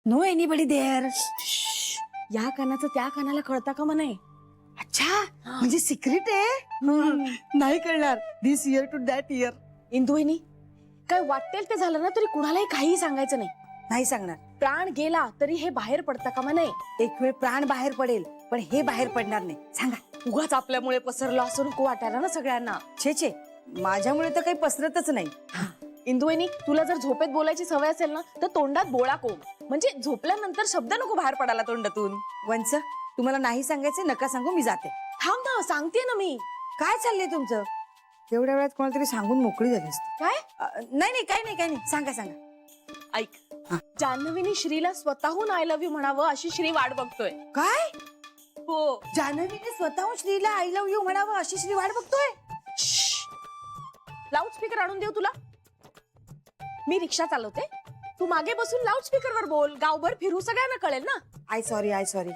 No anybody there. या कानाचं त्या कानाला कळता का म्हणे. अच्छा, म्हणजे सिक्रेट आहे. नाही कळणार. दिस इयर टू दॅट इयर. इंदुवहिनी, काय वाटेल ते झालं ना तरी कुणालाही काही सांगायचं नाही. नाही सांगणार. प्राण गेला तरी हे बाहेर पडता का म्हणे. एक वेळ प्राण बाहेर पडेल, पण हे बाहेर पडणार नाही. सांगा. उगाच आपल्यामुळे पसरलं असं नको वाटायला ना सगळ्यांना. छे छे, माझ्यामुळे तर काही पसरतच नाही. इंदुवहिनी, तुला जर झोपेत बोलायची सवय असेल ना तर तोंडात बोळा कोंब, म्हणजे झोपल्यानंतर शब्द नको बाहेर पडायला तोंडातून. वंच, तुम्हाला नाही सांगायचं नका सांगू, मी जाते. थांब ना, सांगते ना मी. काय चाललंय तुमचं? तेवढ्या वेळात कोणाला तरी सांगून मोकळी झाली असते. काय? नाही नाही, काही नाही काही नाही, सांगा सांगा. ऐक, जान्हवीने श्रीला स्वतःहून आय लव्ह यू म्हणावं अशी श्री वाट बघतोय. काय? हो. जान्हवीने स्वतःहून श्रीला आय लव्ह यू म्हणावं अशी श्री वाट बघतोय? लाऊडस्पीकर आणून देऊ तुला? मी रिक्षा चालवते, तू मागे बसून लाऊडस्पीकर वर बोल. गावभर फिरू, सगळ्यांना कळेल ना. I sorry.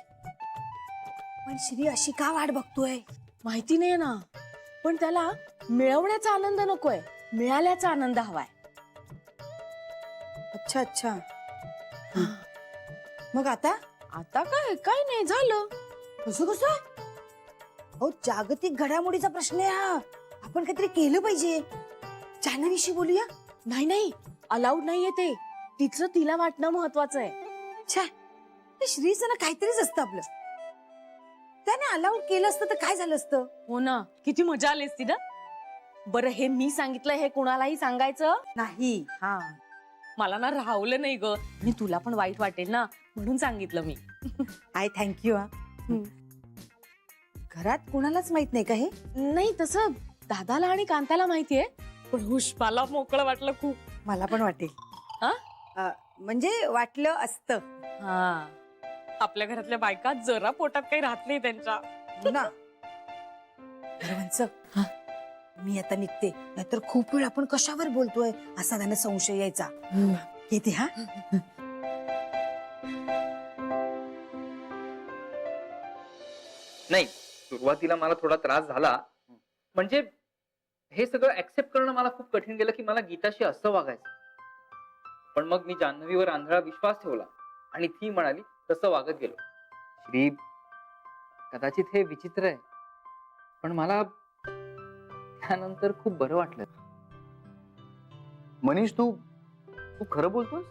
पण श्री अशी का वाट बघतोय? माहिती नाही ना, पण त्याला मिळवण्याचा आनंद नकोय, मिळाल्याचा आनंद हवाय. अच्छा. मग आता आता काय नाही झालं. कसं? हो, जागतिक घडामोडीचा प्रश्न आहे हा. आपण काहीतरी केलं पाहिजे. जान्हवीशी बोलूया. नाही, अलाउड नाहीये ते. तिचं तिला वाटणं महत्वाचं आहे. छा, श्रीचं ना काहीतरीच असतं आपलं. त्याने अलाउड केलं असतं तर काय झालं असतं? हो ना, किती मजा आली असती ना. बरं, हे मी सांगितलं हे कुणालाही सांगायचं नाही. हा, मला ना राहवलं नाही ग, आणि तुला पण वाईट वाटेल ना म्हणून सांगितलं मी. I thank you. घरात कुणालाच माहित नाही का हे? नाही, तसं दादाला आणि कांताला माहितीये, पण हुश, मला मोकळं वाटलं खूप. मला पण वाटेल. म्हणजे वाटलं असतं. हा, आपल्या घरातल्या बायका जरा पोटात काही राहत नाही त्यांच्या. ना मी आता निघते, नाहीतर खूप वेळ आपण कशावर बोलतोय असा त्यांना संशय यायचा. येते. हा, नाही, सुरुवातीला मला थोडा त्रास झाला. म्हणजे हे सगळं ऍक्सेप्ट करणं मला खूप कठीण गेलं की मला गीताशी असं वागायचं. पण मग मी जान्हवीवर आंधळा विश्वास ठेवला आणि ती म्हणाली तसं वागत गेलो. श्री, कदाचित हे विचित्र आहे, पण मला त्यानंतर खूप बरं वाटलं. मनीष, तू खरं बोलतोस?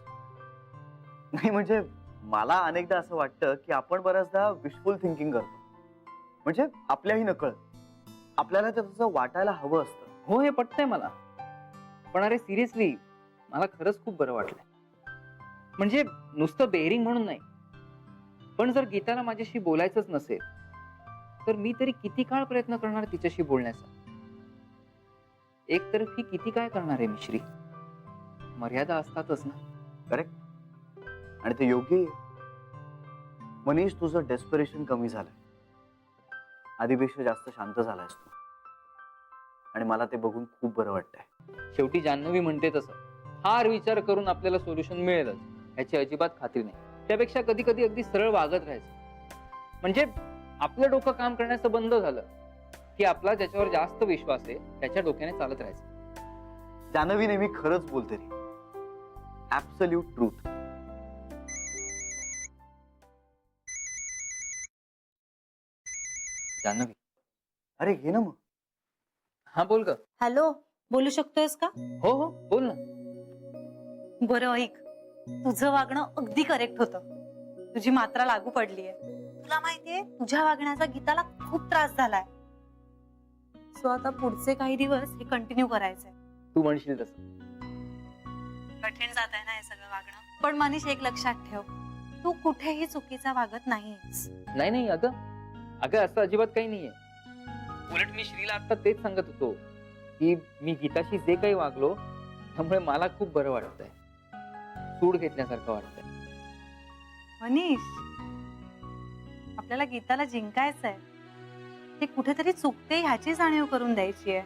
नाही म्हणजे मला अनेकदा असं वाटतं की आपण बऱ्याचदा विशफुल थिंकिंग करतो. म्हणजे आपल्याही नकळत आपल्याला ते तसं वाटायला हवं असतं. हो, हे पटतंय मला. पण अरे सिरियसली, मला खरंच खूप बरं वाटलंय. म्हणजे नुसतं बेअरिंग म्हणून नाही, पण जर गीताला माझ्याशी बोलायचंच नसेल तर मी तरी किती काळ प्रयत्न करणार तिच्याशी बोलण्याचा. एकतर्फी किती काय करणार आहे मी श्री. मर्यादा असतातच ना. करेक्ट, आणि ते योग्य आहे. मनीष, तुझं डेस्परेशन कमी झालंय. आधीपेक्षा जास्त शांत झालायस तू, आणि मला ते बघून खूप बरं वाटतंय. शेवटी जान्हवी म्हणते तसं फार विचार करून आपल्याला सोल्युशन मिळेलच ह्याची अजिबात खात्री नाही. त्यापेक्षा कधी कधी अगदी सरळ वागत राहायचं. म्हणजे आपलं डोकं काम करण्याचं बंद झालं की आपला ज्याच्यावर जास्त विश्वास आहे त्याच्या डोक्याने चालत राहायचं. जान्हवी नेहमी खरंच बोलते रे. Absolute truth. जान्हवी, अरे घे ना मग. हा बोल ग. हॅलो, बोलू शकतोयस का? हो बोल ना. बरं ऐक, तुझं वागणं अगदी करेक्ट होतं. तुझी मात्रा लागू पडलीये. तुला माहितीये, तुझ्या वागण्याचा गीताला खूप त्रास झालाय. सो आता पुढचे काही दिवस हे कंटिन्यू करायचंय. तू म्हणशील तसं. कठीण जात आहे ना हे सगळं वागणं. पण मनीष, एक लक्षात ठेव, तू कुठेही चुकीचा वागत नाहीस. नाही अगं असं अजिबात काही नाहीये. उलट मी श्रीला आता तेच सांगत होतो की मी गीताशी जे काही वागलो त्यामुळे मला खूप बरं वाटतंय. सूड घेतल्यासारखं वाटतंय. मनीष, आपल्याला गीताला जिंकायचंय. ते कुठेतरी चुकते ह्याची जाणीव करून द्यायची आहे.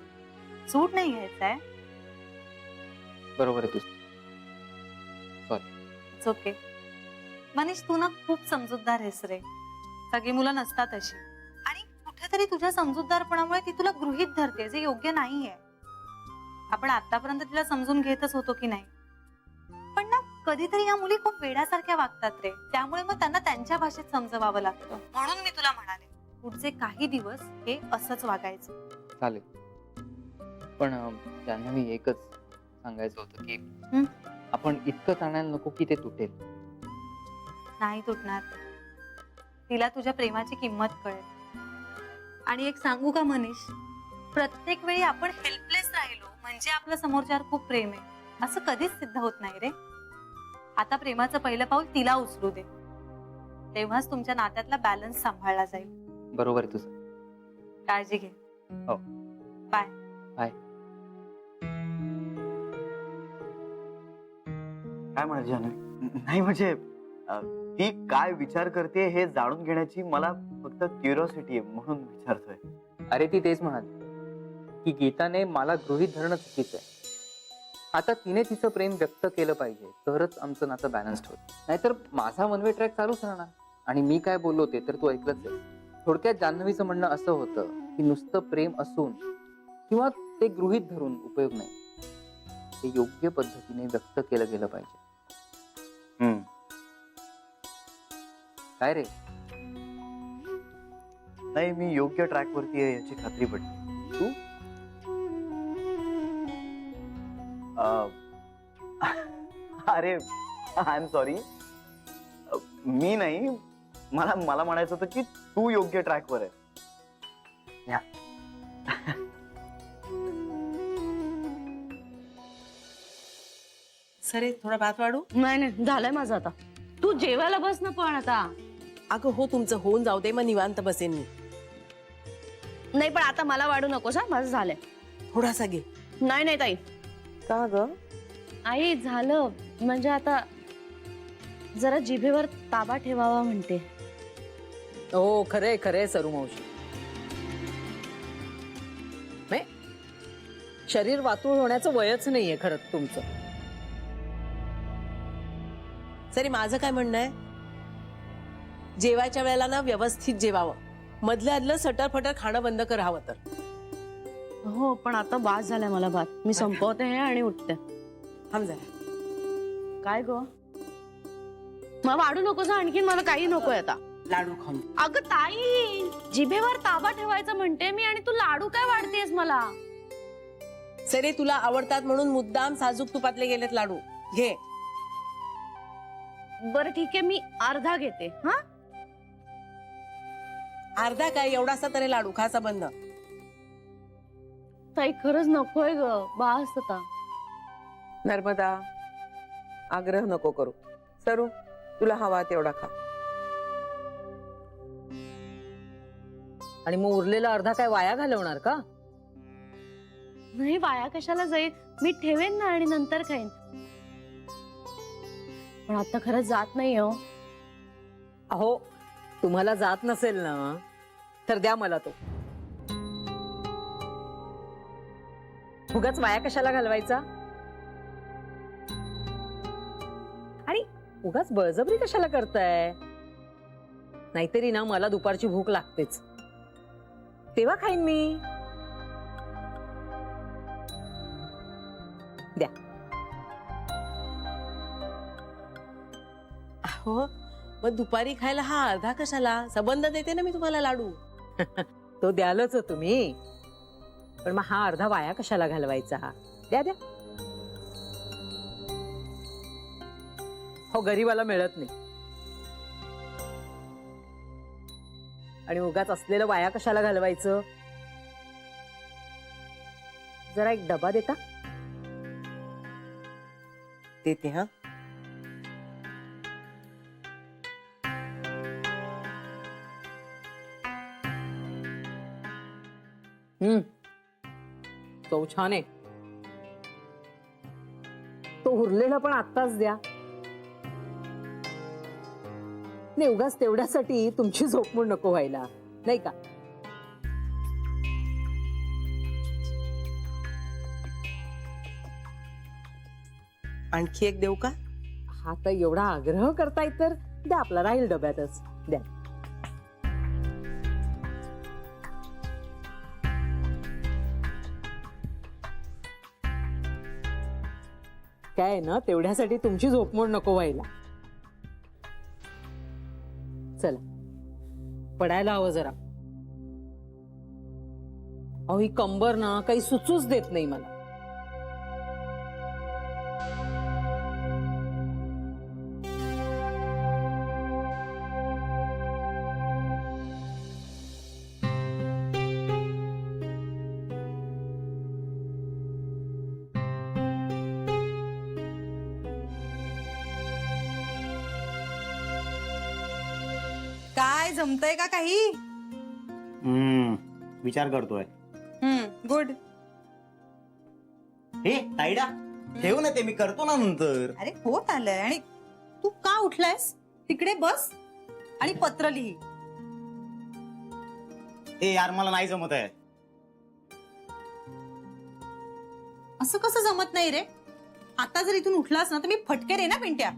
सूट नाही घ्यायचंय. बरोबर आहे तुझं. It's okay. मनीष, तू ना खूप समजूतदार आहेस रे. सगळी मुलं नसतात अशी. आणि कुठेतरी तुझ्या समजूतदारपणामुळे ती तुला गृहीत धरते, जे योग्य नाहीये. आपण आतापर्यंत तिला समजून घेतच होतो की नाही, पण ना कधीतरी या मुली खूप वेड्यासारख्या वागतात रे, त्यामुळे मग त्यांना त्यांच्या भाषेत समजवावं लागतं. म्हणून मी तुला म्हणाले पुढचे काही दिवस हे असंच वागायचं. चालेल. पण जान्हवी एकच सांगायचं होतं की हं? आपण इतकं ताणायला नको की ते तुटेल. नाही तुटणार. तिला तुझ्या प्रेमाची किंमत कळेल. आणि एक सांगू का मनीष, प्रत्येक वेळी आपण हेल्पलेस राहिलो म्हणजे आपल्या समोरच्यावर खूप प्रेम आहे असं कधीच सिद्ध होत नाही रे. आता प्रेमाचं पहिलं पाऊल तिला उचलू दे, तेव्हाच तुमच्या नात्यातला बॅलन्स सांभाळला जाईल. बरोबर आहे तुझं. काळजी घे. हो. बाय. बाय. काय म्हणायचं जान्हवी? नाही म्हणजे ती काय विचार करते हे जाणून घेण्याची मला फक्त क्युरिओसिटी आहे म्हणून विचारतोय. अरे ती तेच म्हणाली की गीताने मला गृहीत धरणं चुकीचं आहे. आता तिने तिचं प्रेम व्यक्त केलं पाहिजे तरच आमचं नातं बॅलन्स्ड होईल. नाहीतर माझा वन वे ट्रॅक चालूच राहणार. आणि मी काय बोललो ते तर तू ऐकलंच आहे. थोडक्यात जान्हवीचं म्हणणं असं होतं की नुसतं प्रेम असून किंवा ते गृहीत धरून उपयोग नाही, ते योग्य पद्धतीने व्यक्त केलं गेलं पाहिजे. काय रे? नाही, मी योग्य ट्रॅक वरती आहे याची खात्री पडली. तू अरे आय एम सॉरी, मी नाही, मला म्हणायचं होतं की तू योग्य ट्रॅक वर आहे. सरे थोडा भात वाढू. नाही नाही, झालंय माझं आता. तू जेवायला बस ना पण आता. अगं हो, तुमचं होऊन जाऊ दे, मग निवांत बसेन मी. नाही पण आता मला वाढू नकोस हा, माझं झालंय. थोडासा घे. नाही नाही ताई. का ग? आई झालं म्हणजे आता जरा जिभेवर ताबा ठेवावा म्हणते. हो खरे खरे सरू मावशी. शरीर वातूळ होण्याचं वयच नाहीये खरंच तुमचं. सरे माझं काय म्हणणं आहे, जेवायच्या वेळेला ना व्यवस्थित जेवावं, मधल्या आदलं सटर फटर खाणं बंद करावं. तर हो पण आता वास झालाय मला भात. मी संपवते हे आणि उठते. थांब जरा. काय ग? मला वाढू नकोस हं, आणखीन मला काही नकोय आता. लाडू खाऊन. अगं ताई, जिभेवर ताबा ठेवायचं म्हणते मी आणि तू लाडू काय वाढतेस मला? सरे तुला आवडतात म्हणून मुद्दाम साजूक तुपातले गेलेत लाडू. घे. बरं ठीक आहे, मी अर्धा घेते. हा अर्धा काय, एवढासा तरी लाडू खासा बंद. ताई खरंच नकोय ग, बास आता. नर्मदा, आग्रह नको करू. सरू, तुला हवा तेवढा खा. आणि मग उरलेला अर्धा काय वाया घालवणार का? नाही वाया कशाला जाईल, मी ठेवेन ना आणि नंतर खाईन. पण आता खरंच जात नाही हो. अहो तुम्हाला जात नसेल ना तर द्या मला तो. उगाच वाया कशाला घालवायचा आणि उगाच बळजबरी कशाला करताय. नाहीतरी ना मला दुपारची भूक लागतेच, तेव्हा खाईन मी. द्या. हो मग दुपारी खायला हा अर्धा कशाला, सबंध देते ना मी तुम्हाला लाडू. तो द्यालच तुम्ही, पण मग हा अर्धा वाया कशाला घालवायचा. द्या द्या. हो गरीबाला मिळत नाही आणि उगाच असलेलं वाया कशाला घालवायचं. जरा एक डबा देता. देते हा. चव छान आहे. तो उरलेला पण आत्ताच द्या. नाही उगाच तेवढ्यासाठी तुमची झोपमोड नको व्हायला, नाही का. आणखी एक देऊ का? हा तर एवढा आग्रह करताय तर द्या, आपला राहील डब्यातच. द्या. काय आहे ना, तेवढ्यासाठी तुमची झोपमोड नको व्हायला. चला पडायला हवं जरा. अहो ही कंबर ना काही सुचूच देत नाही मला. काय जमतंय का काही? विचार करतोय. गुड. हे ताईडा ठेव ना, ते मी करतो ना नंतर. अरे होत आलंय. आणि तू का उठलायस? तिकडे बस आणि पत्र लिही. ए यार, मला नाही जमत आहे. असं कसं जमत नाही रे? आता जर इथून उठलास ना तर मी फटके रे ना पिंट्या.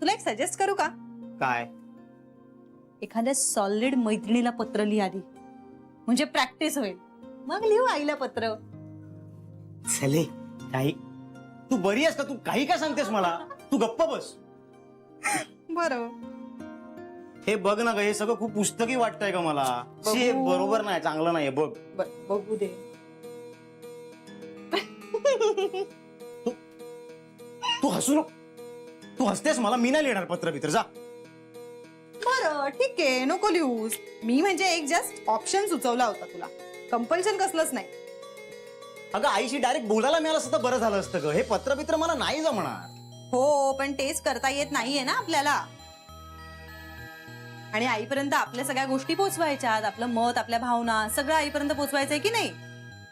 तुला एक सजेस्ट करू का? काय? एखाद्या सॉलिड मैत्रिणीला पत्र लिही आधी, म्हणजे प्रॅक्टिस होईल. मग लिहू आईला पत्र. चले काही, तू बरी आहेस का? तू काही काय सांगतेस मला? तू गप्प बस. बरं. हे बघ ना ग, हे सगळं खूप पुस्तकी वाटतंय का मला? हे बरोबर नाही, चांगलं नाही. बघ बघू दे. तू हसू नको. तू हसतेस मला, मी नाही लिहिणार पत्र बित्र. जा. बरं ठीक आहे, नको लिहूस. मी म्हणजे एक जस्ट ऑप्शन सुचवला होता तुला, कंपल्शन कसलंच नाही. अगं आईशी डायरेक्ट बोलायला मिळालं असतं तर बरं झालं असतं ग. हे पत्र बित्र मला नाही जमणार. हो, पण तेच करता येत नाहीये ना आपल्याला. आणि आईपर्यंत आपल्या सगळ्या गोष्टी पोचवायच्यात, आपलं मत, आपल्या भावना सगळं आईपर्यंत पोचवायचंय की नाही.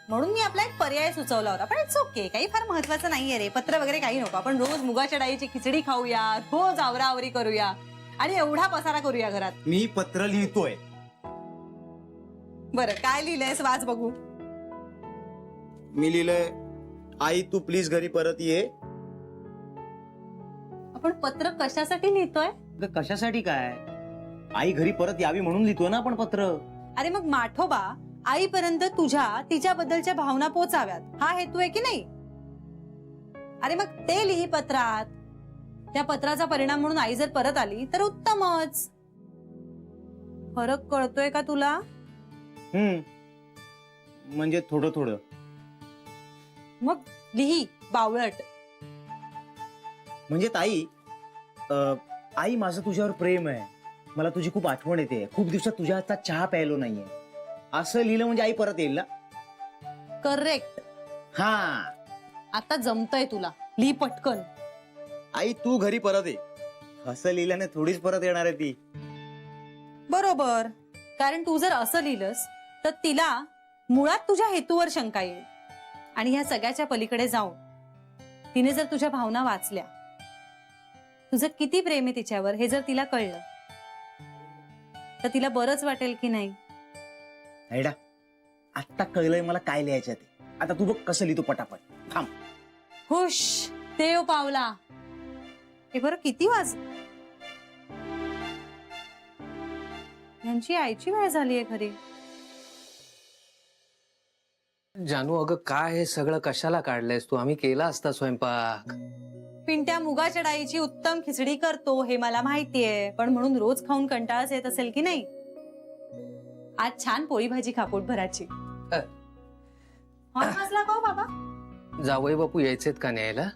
म्हणून मी आपला एक पर्याय सुचवला होता. पण इट्स ओके, काही फार महत्वाचं नाहीये रे. पत्र वगैरे काही नको. आपण रोज मुगाच्या डाळीची खिचडी खाऊया, रोज आवराआवरी करूया आणि एवढा पसारा करूया घरात. मी पत्र लिहितोय. बरं, काय लिहिलंयस वाच बघू. मी लिहिलंय, आई तू प्लीज घरी परत ये. आपण पत्र कशासाठी लिहितोय? अगं कशासाठी काय? आई घरी परत यावी म्हणून लिहितोय ना आपण पत्र. अरे मग माठोबा आईपर्यंत तुझ्या तिच्याबद्दलच्या भावना पोचाव्यात, हा हेतू आहे की नाही? अरे मग ते लिही पत्रात. त्या पत्राचा परिणाम म्हणून आई जर परत आली तर उत्तमच. फरक कळतोय का तुला? म्हणजे थोडं थोडं. मग लिही बावळट. म्हणजे ताई, आई माझं तुझ्यावर प्रेम आहे. मला तुझी खूप आठवण येते. खूप दिवसात तुझ्या हातचा चहा प्यायलो नाहीये. असं लिहिलं म्हणजे आई परत येईल ना. करेक्ट. हा, आता जमतंय तुला. लिही पटकन. आई तू घरी परत ये. असं लिहिल्याने थोडीच परत येणार आहे ती. बरोबर. कारण तू जर असं लिहिलंस तर तिला मुळात तुझ्या हेतूवर शंका येईल. आणि ह्या सगळ्याच्या पलीकडे जाऊन तिने जर तुझ्या भावना वाचल्या, तुझं किती प्रेम आहे तिच्यावर हे जर तिला कळलं तर तिला बरंच वाटेल की नाही? आयडा, आत्ता कळलंय मला काय लिहायचं ते. आता तू बघ कसं लिहितो पटापट. थांब. हुश, देव पावला. हे बरं किती वाज, यांची आईची वेळ झालीये खरी. जानू अगं काय हे सगळं कशाला काढलंयस तू? आम्ही केला असता स्वयंपाक. पिंट्या मुगाच्या डाळीची उत्तम खिचडी करतो हे मला माहितीये, पण म्हणून रोज खाऊन कंटाळाच येत असेल की नाही? आज छान पोळी भाजी खा पोटभराची. हसला का हो बाबा? जावई बापू यायचेत का न्यायला?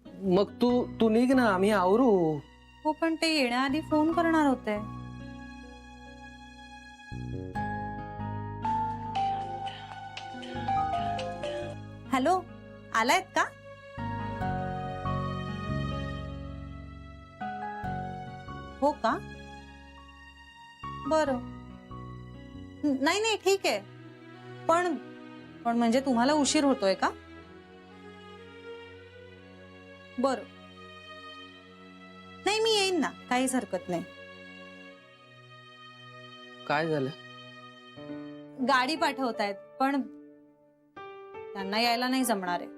मग तू निघ ना, आम्ही आवरू. हो, पण ते येण्याआधी फोन करणार होते. हॅलो, आलायत का? हो का? बरं. नाही नाही ठीक आहे. पण म्हणजे तुम्हाला उशीर होतोय का? बरं. नाही मी येईन ना, काहीच हरकत नाही. काय झालं? गाडी पाठवतायत पण त्यांना यायला नाही जमणार आहे.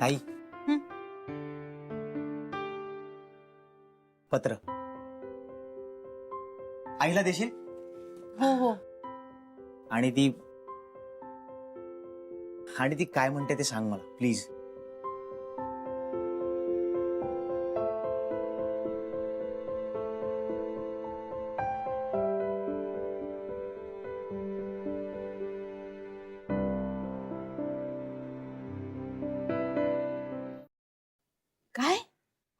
ताई, पत्र आईला देशील? हो हो. आणि ती आणि ती काय म्हणते ते सांग मला प्लीज. काय?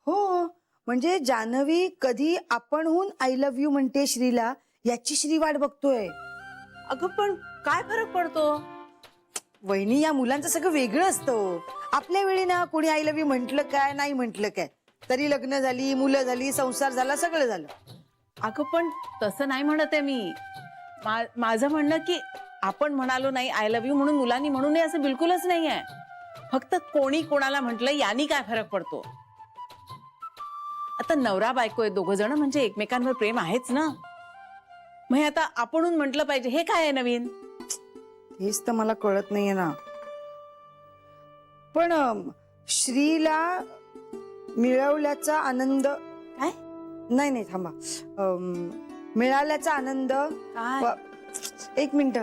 हो, म्हणजे जान्हवी कधी आपणहून आय लव्ह यू म्हणते श्रीला, याची श्री वाट बघतोय. अगं पण काय फरक पडतो? वहिनी, या मुलांचं सगळं वेगळं असतं. आपल्या वेळी ना कोणी आय लव्ह यू म्हटलं काय नाही म्हटलं काय, तरी लग्न झाली, मुलं झाली, संसार झाला, सगळं झालं. अगं पण तसं नाही म्हणत आहे मी. माझं म्हणणं की आपण म्हणालो नाही आय लव्ह यू म्हणून मुलांनी म्हणू नये असं बिलकुलच नाहीये. फक्त कोणी कोणाला म्हटलं यानी काय फरक पडतो? आता नवरा बायको आहे दोघ जण, म्हणजे एकमेकांवर प्रेम आहेच ना. मग आता आपणहून म्हटलं पाहिजे हे काय आहे नवीन? हेच तर मला कळत नाहीये ना. पण श्रीला मिळवल्याचा आनंद काय? नाही थांबा. मिळाल्याचा आनंद काय? एक मिनिट.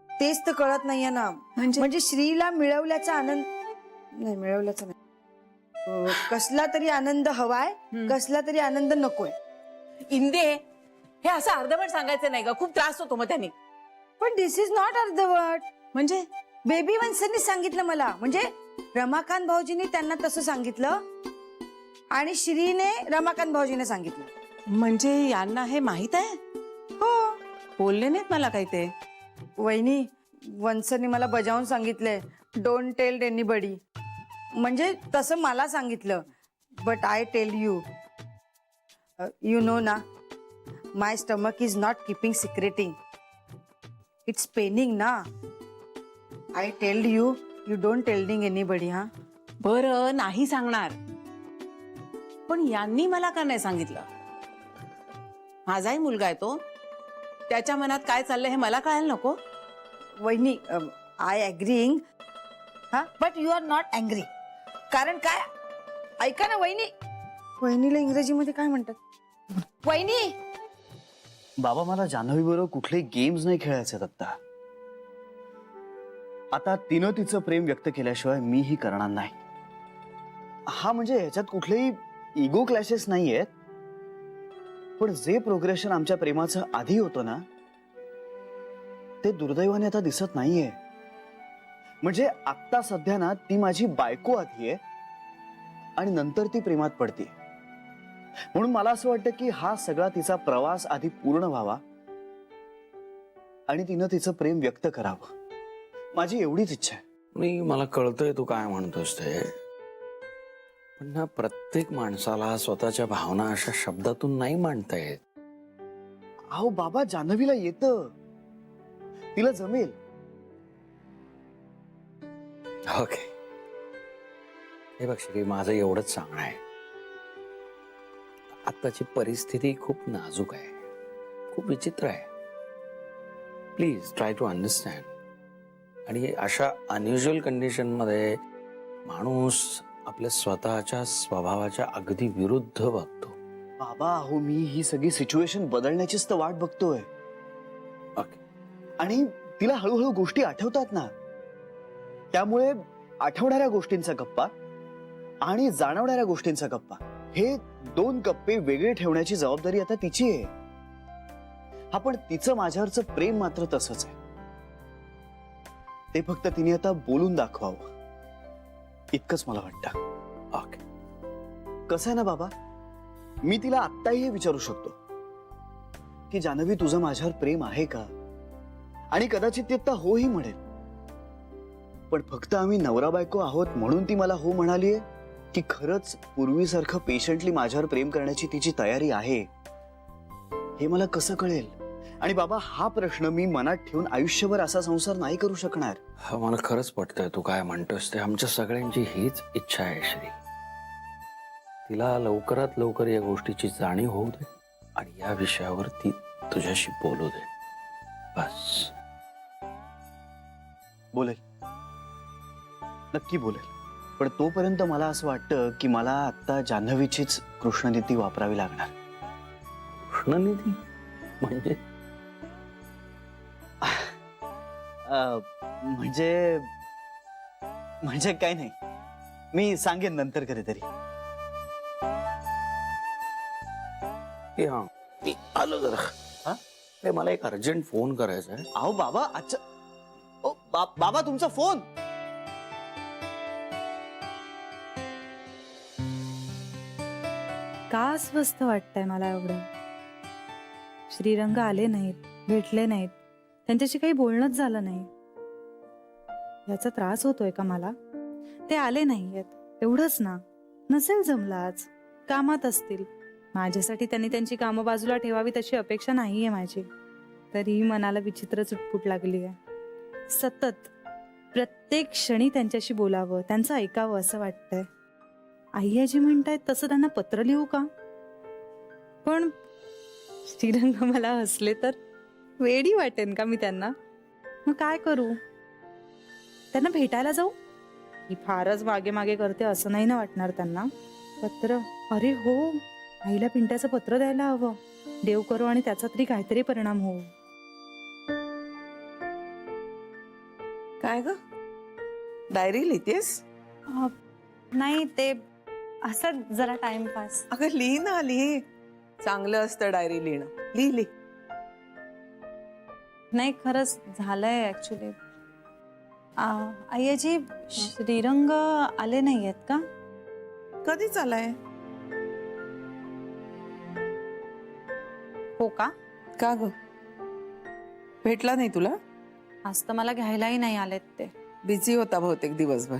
तेच तर कळत नाहीये ना. म्हणजे श्रीला मिळवल्याचा आनंद नाही, मिळवल्याचा नाही. कसला तरी आनंद हवाय, कसला तरी आनंद नकोय. इंदे, हे असं अर्धवट सांगायचं नाही ग, खूप त्रास होतो मग त्याने. पण दिस इज नॉट अर्धवट. म्हणजे बेबी वन्सनी सांगितलं मला, म्हणजे रमाकांत भाऊजींनी त्यांना तसं सांगितलं आणि श्रीने रमाकांत भाऊजीने सांगितलं. म्हणजे यांना हे माहित आहे? हो बोलले नाहीत मला काही ते. वहिनी, वन्सनी मला बजावून सांगितलंय, डोंट टेल एनीबडी. म्हणजे तसं मला सांगितलं, but I tell you, you know ना, my stomach is not keeping secreting, it's paining ना. I telled you, you don't telling anybody. हा बरं, नाही सांगणार, पण यांनी मला का नाही सांगितलं? माझाही मुलगा आहे तो, त्याच्या मनात काय चाललंय हे मला कळायला नको? वहिनी, आय अग्रींग, हा, but you are not angry. कारण काय, ऐका ना वहिनी, वहिनीला इंग्रजीमध्ये काय म्हणतात? वहिनी, बाबा, मला जान्हवी बरोबर कुठले गेम्स नाही खेळायचे आता. आता तिनं तिचं प्रेम व्यक्त केल्याशिवाय मीही करणार नाही. हा, म्हणजे ह्याच्यात कुठलेही इगो क्लॅशेस नाहीयेत, पण जे प्रोग्रेशन आमच्या प्रेमाचं आधी होतं ना, ते दुर्दैवाने आता दिसत नाहीये. म्हणजे आता सध्या ना ती माझी बायको आधी आहे आणि नंतर ती प्रेमात पडते. म्हणून मला असं वाटतं की हा सगळा तिचा प्रवास आधी पूर्ण व्हावा आणि तिनं तिचं प्रेम व्यक्त करावं. माझी एवढीच इच्छा आहे. मला कळतंय तू काय म्हणतोस ते, पण ना प्रत्येक माणसाला स्वतःच्या भावना अशा शब्दातून नाही मांडता येत. अहो बाबा, जान्हवीला येतं, तिला जमेल. ओके, हे बघ श्री, माझं एवढंच सांगणं आहे, आत्ताची परिस्थिती खूप नाजूक आहे, खूप विचित्र आहे. Please try to understand. आणि अशा अनयुज्युअल कंडिशन मध्ये माणूस आपल्या स्वतःच्या स्वभावाच्या अगदी विरुद्ध वागतो. बाबा, अहो मी ही सगळी सिच्युएशन बदलण्याचीच तर वाट बघतोय. ओके. आणि तिला हळूहळू गोष्टी आठवतात ना, त्यामुळे आठवणाऱ्या गोष्टींचा गप्पा आणि जाणवणाऱ्या गोष्टींचा गप्पा, हे दोन गप्पे वेगळे ठेवण्याची जबाबदारी आता तिची आहे. हा, पण तिचं माझ्यावरचं प्रेम मात्र तसंच आहे. ते फक्त तिने आता बोलून दाखवावं, इतकंच मला वाटतं. ओके. कसं आहे ना बाबा, मी तिला आत्ताही हे विचारू शकतो की जान्हवी, तुझं माझ्यावर प्रेम आहे का? आणि कदाचित ती आता होही म्हणेल, पण फक्त आम्ही नवरा बायको आहोत म्हणून ती मला हो म्हणालीये की खरंच पूर्वीसारखं पेशंटली माझ्यावर प्रेम करण्याची तिची तयारी आहे, हे मला कसं कळेल? आणि बाबा, हा प्रश्न मी मनात ठेवून आयुष्यभर असा संसार नाही करू शकणार. हा, मला खरंच पटतंय तू काय म्हणतोस ते. आमच्या सगळ्यांची हीच इच्छा आहे श्री. तिला लवकरात लवकर या गोष्टीची जाणीव होऊ दे आणि या विषयावर ती तुझ्याशी बोलू दे, बस. बोलेल, नक्की बोलेल, पण तोपर्यंत मला असं वाटतं की मला आता जान्हवीचीच कृष्णनीती वापरावी लागणार. कृष्णनीती म्हणजे? म्हणजे म्हणजे काय नाही, मी सांगेन नंतर कधीतरी. हा मी आलो जरा. हा? ते मला एक अर्जंट फोन करायचा आहे. अहो बाबा, अच्छा. ओ बाबा, तुमचा फोन. का अस्वस्थ वाटतंय मला एवढं? श्रीरंग आले नाहीत, भेटले नाहीत, त्यांच्याशी काही बोलणंच झालं नाही. याचा त्रास होतोय का मला? ते आले नाहीयेत एवढंच ना. नसेल जमलं आज, कामात असतील. माझ्यासाठी त्यांनी त्यांची कामं बाजूला ठेवावी तशी अपेक्षा नाहीये माझी. तरीही मनाला विचित्र चुटपुट लागली आहे. सतत प्रत्येक क्षणी त्यांच्याशी बोलावं, त्यांचं ऐकावं असं वाटतंय. आई आजी म्हणतायत तसं त्यांना पत्र लिहू का? पण श्रीरंग मला हसले तर वेडी वाटेन का मी त्यांना? मग काय करू? त्यांना भेटायला जाऊ? ही फारच मागे मागे करते असं नाही ना वाटणार त्यांना? पत्र, अरे हो, आईला पिंट्याचं पत्र द्यायला हवं. देव करो आणि त्याचा तरी काहीतरी परिणाम हो. काय ग, डायरी लिहितेस? नाही, ते असं जरा टाइमपास. अगं लिही ना, लिही. चांगलं असतं डायरी लिहिणं. लिही. नाही, खरंच झालंय ऍक्च्युली. आई आजी, श्रीरंग आले नाहीयेत का? कधी चालाय? हो का? का ग, भेटला नाही तुला? आज तर मला घ्यायलाही नाही आलेत ते. बिझी होता बहुतेक दिवसभर.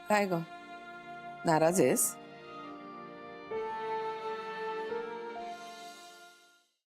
काय ग, नाराज आहेस?